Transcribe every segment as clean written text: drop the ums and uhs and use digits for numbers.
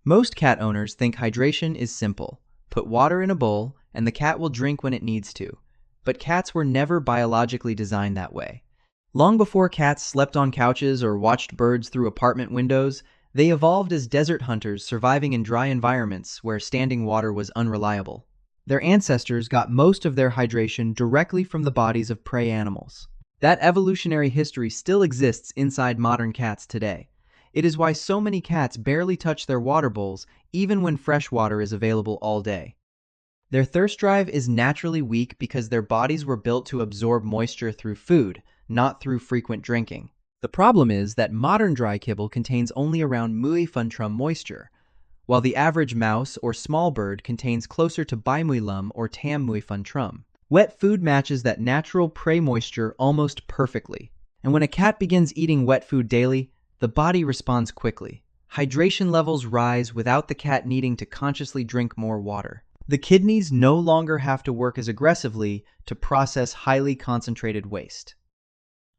Most cat owners think hydration is simple. Put water in a bowl, and the cat will drink when it needs to. But cats were never biologically designed that way. Long before cats slept on couches or watched birds through apartment windows, they evolved as desert hunters surviving in dry environments where standing water was unreliable. Their ancestors got most of their hydration directly from the bodies of prey animals. That evolutionary history still exists inside modern cats today. It is why so many cats barely touch their water bowls even when fresh water is available all day. Their thirst drive is naturally weak because their bodies were built to absorb moisture through food, not through frequent drinking. The problem is that modern dry kibble contains only around μ moisture, while the average mouse or small bird contains closer to bi-μ or tam-μ. Wet food matches that natural prey moisture almost perfectly, and when a cat begins eating wet food daily, the body responds quickly. Hydration levels rise without the cat needing to consciously drink more water. The kidneys no longer have to work as aggressively to process highly concentrated waste.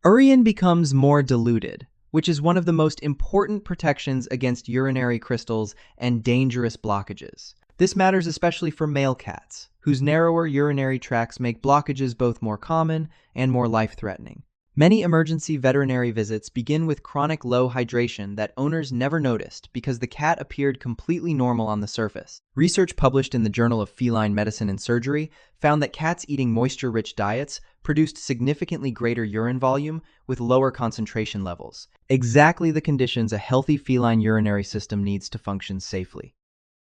Urine becomes more diluted, which is one of the most important protections against urinary crystals and dangerous blockages. This matters especially for male cats, whose narrower urinary tracts make blockages both more common and more life-threatening. Many emergency veterinary visits begin with chronic low hydration that owners never noticed because the cat appeared completely normal on the surface. Research published in the Journal of Feline Medicine and Surgery found that cats eating moisture-rich diets produced significantly greater urine volume with lower concentration levels, exactly the conditions a healthy feline urinary system needs to function safely.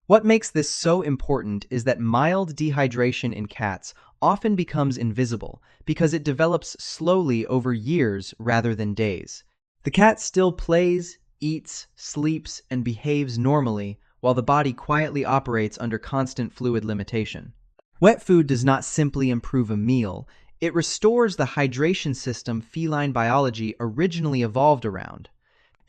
What makes this so important is that mild dehydration in cats often becomes invisible because it develops slowly over years rather than days. The cat still plays, eats, sleeps, and behaves normally while the body quietly operates under constant fluid limitation. Wet food does not simply improve a meal, it restores the hydration system feline biology originally evolved around.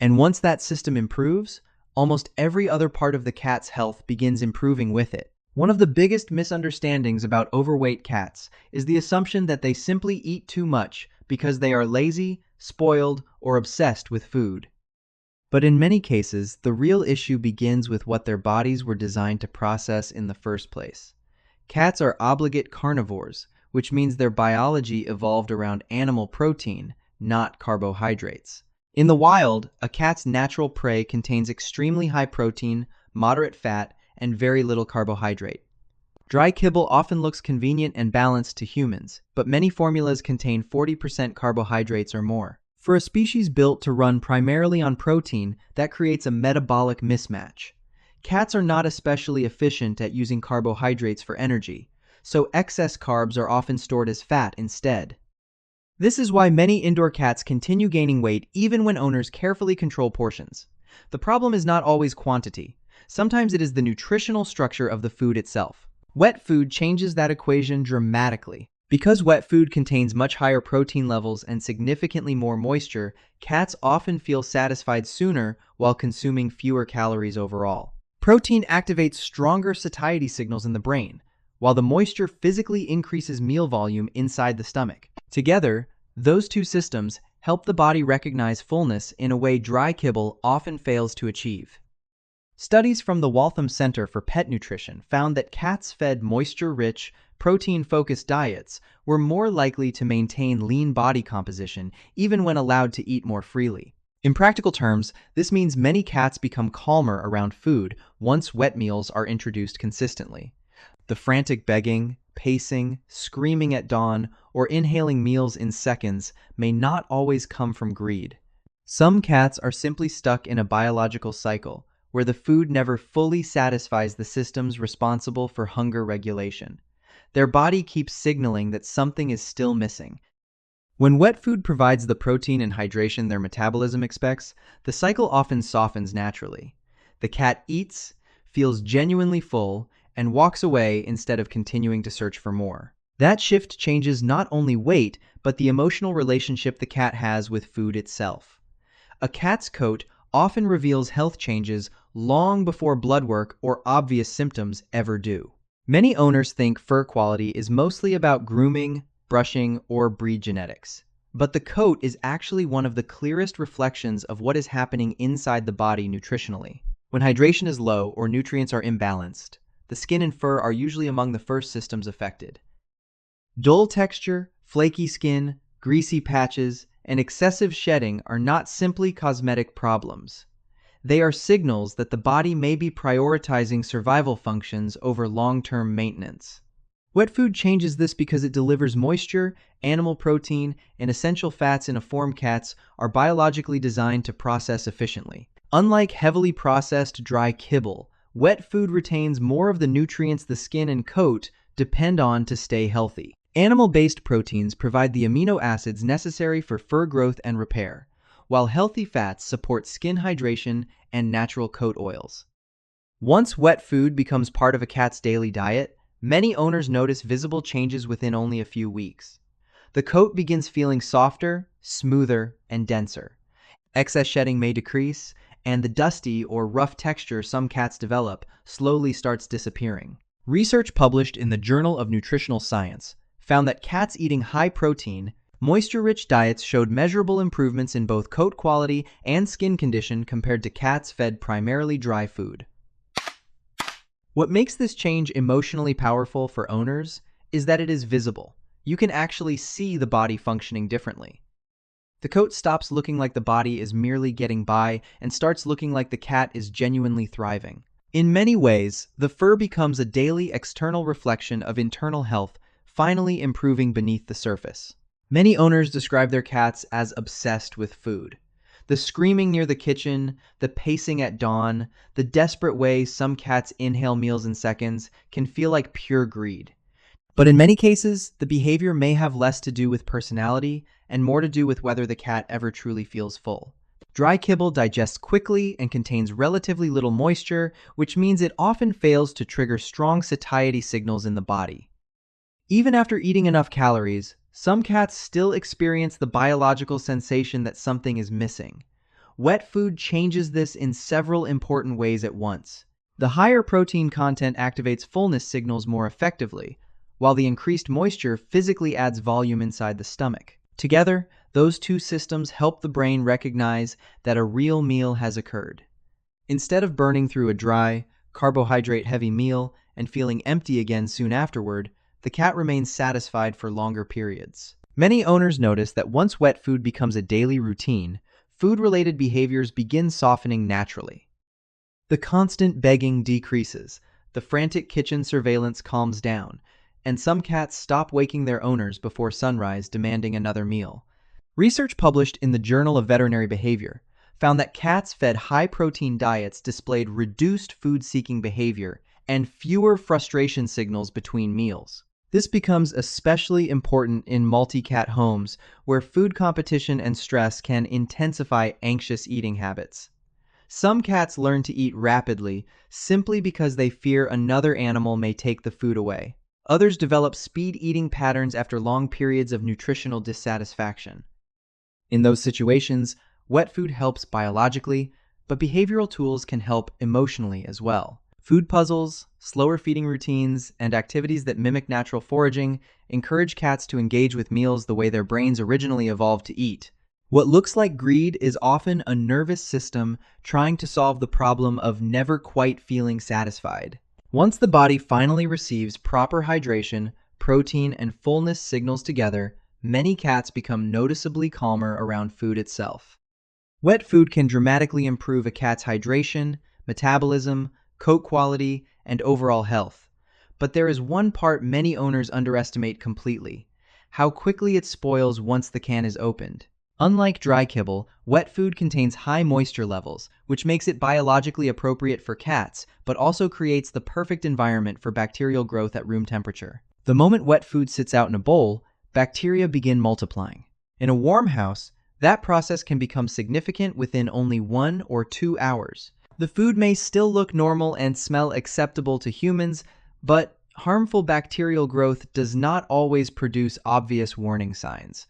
And once that system improves, almost every other part of the cat's health begins improving with it. One of the biggest misunderstandings about overweight cats is the assumption that they simply eat too much because they are lazy, spoiled, or obsessed with food. But in many cases, the real issue begins with what their bodies were designed to process in the first place. Cats are obligate carnivores, which means their biology evolved around animal protein, not carbohydrates. In the wild, a cat's natural prey contains extremely high protein, moderate fat, and very little carbohydrate. Dry kibble often looks convenient and balanced to humans, but many formulas contain 40% carbohydrates or more. For a species built to run primarily on protein, that creates a metabolic mismatch. Cats are not especially efficient at using carbohydrates for energy, so excess carbs are often stored as fat instead. This is why many indoor cats continue gaining weight even when owners carefully control portions. The problem is not always quantity. Sometimes it is the nutritional structure of the food itself. Wet food changes that equation dramatically. Because wet food contains much higher protein levels and significantly more moisture, cats often feel satisfied sooner while consuming fewer calories overall. Protein activates stronger satiety signals in the brain, while the moisture physically increases meal volume inside the stomach. Together, those two systems help the body recognize fullness in a way dry kibble often fails to achieve. Studies from the Waltham Center for Pet Nutrition found that cats fed moisture-rich, protein-focused diets were more likely to maintain lean body composition even when allowed to eat more freely. In practical terms, this means many cats become calmer around food once wet meals are introduced consistently. The frantic begging, pacing, screaming at dawn, or inhaling meals in seconds may not always come from greed. Some cats are simply stuck in a biological cycle where the food never fully satisfies the systems responsible for hunger regulation. Their body keeps signaling that something is still missing. When wet food provides the protein and hydration their metabolism expects, the cycle often softens naturally. The cat eats, feels genuinely full, and walks away instead of continuing to search for more. That shift changes not only weight, but the emotional relationship the cat has with food itself. A cat's coat often reveals health changes long before blood work or obvious symptoms ever do. Many owners think fur quality is mostly about grooming, brushing, or breed genetics. But the coat is actually one of the clearest reflections of what is happening inside the body nutritionally. When hydration is low or nutrients are imbalanced, the skin and fur are usually among the first systems affected. Dull texture, flaky skin, greasy patches, and excessive shedding are not simply cosmetic problems. They are signals that the body may be prioritizing survival functions over long-term maintenance. Wet food changes this because it delivers moisture, animal protein, and essential fats in a form cats are biologically designed to process efficiently. Unlike heavily processed dry kibble, wet food retains more of the nutrients the skin and coat depend on to stay healthy. Animal-based proteins provide the amino acids necessary for fur growth and repair, while healthy fats support skin hydration and natural coat oils. Once wet food becomes part of a cat's daily diet, many owners notice visible changes within only a few weeks. The coat begins feeling softer, smoother, and denser. Excess shedding may decrease, and the dusty or rough texture some cats develop slowly starts disappearing. Research published in the Journal of Nutritional Science found that cats eating high-protein, moisture-rich diets showed measurable improvements in both coat quality and skin condition compared to cats fed primarily dry food. What makes this change emotionally powerful for owners is that it is visible. You can actually see the body functioning differently. The coat stops looking like the body is merely getting by and starts looking like the cat is genuinely thriving. In many ways, the fur becomes a daily external reflection of internal health, finally improving beneath the surface. Many owners describe their cats as obsessed with food. The screaming near the kitchen, the pacing at dawn, the desperate way some cats inhale meals in seconds can feel like pure greed. But in many cases, the behavior may have less to do with personality and more to do with whether the cat ever truly feels full. Dry kibble digests quickly and contains relatively little moisture, which means it often fails to trigger strong satiety signals in the body. Even after eating enough calories, some cats still experience the biological sensation that something is missing. Wet food changes this in several important ways at once. The higher protein content activates fullness signals more effectively, while the increased moisture physically adds volume inside the stomach. Together, those two systems help the brain recognize that a real meal has occurred. Instead of burning through a dry, carbohydrate-heavy meal and feeling empty again soon afterward, the cat remains satisfied for longer periods. Many owners notice that once wet food becomes a daily routine, food-related behaviors begin softening naturally. The constant begging decreases, the frantic kitchen surveillance calms down, and some cats stop waking their owners before sunrise demanding another meal. Research published in the Journal of Veterinary Behavior found that cats fed high-protein diets displayed reduced food-seeking behavior and fewer frustration signals between meals. This becomes especially important in multi-cat homes where food competition and stress can intensify anxious eating habits. Some cats learn to eat rapidly simply because they fear another animal may take the food away. Others develop speed eating patterns after long periods of nutritional dissatisfaction. In those situations, wet food helps biologically, but behavioral tools can help emotionally as well. Food puzzles, slower feeding routines, and activities that mimic natural foraging encourage cats to engage with meals the way their brains originally evolved to eat. What looks like greed is often a nervous system trying to solve the problem of never quite feeling satisfied. Once the body finally receives proper hydration, protein, and fullness signals together, many cats become noticeably calmer around food itself. Wet food can dramatically improve a cat's hydration, metabolism, coat quality, and overall health. But there is one part many owners underestimate completely: how quickly it spoils once the can is opened. Unlike dry kibble, wet food contains high moisture levels, which makes it biologically appropriate for cats, but also creates the perfect environment for bacterial growth at room temperature. The moment wet food sits out in a bowl, bacteria begin multiplying. In a warm house, that process can become significant within only 1 or 2 hours. The food may still look normal and smell acceptable to humans, but harmful bacterial growth does not always produce obvious warning signs.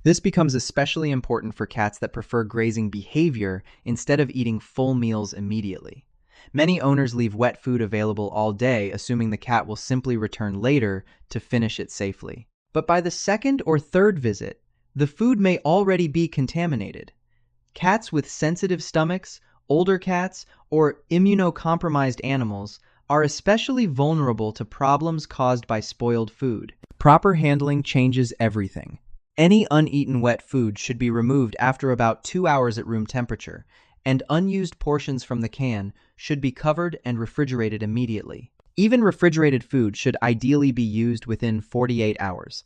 This becomes especially important for cats that prefer grazing behavior instead of eating full meals immediately. Many owners leave wet food available all day, assuming the cat will simply return later to finish it safely. But by the second or third visit, the food may already be contaminated. Cats with sensitive stomachs older cats, or immunocompromised animals are especially vulnerable to problems caused by spoiled food. Proper handling changes everything. Any uneaten wet food should be removed after about 2 hours at room temperature, and unused portions from the can should be covered and refrigerated immediately. Even refrigerated food should ideally be used within 48 hours.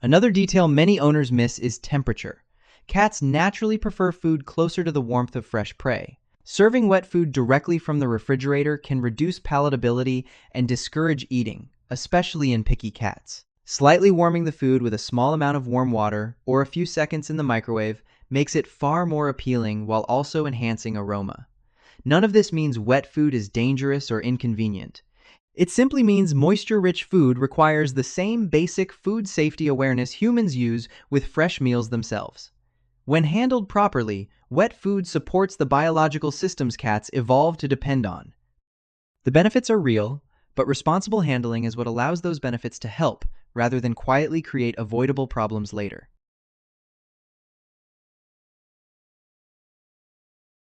Another detail many owners miss is temperature. Cats naturally prefer food closer to the warmth of fresh prey. Serving wet food directly from the refrigerator can reduce palatability and discourage eating, especially in picky cats. Slightly warming the food with a small amount of warm water or a few seconds in the microwave makes it far more appealing while also enhancing aroma. None of this means wet food is dangerous or inconvenient. It simply means moisture-rich food requires the same basic food safety awareness humans use with fresh meals themselves. When handled properly, wet food supports the biological systems cats evolved to depend on. The benefits are real, but responsible handling is what allows those benefits to help, rather than quietly create avoidable problems later.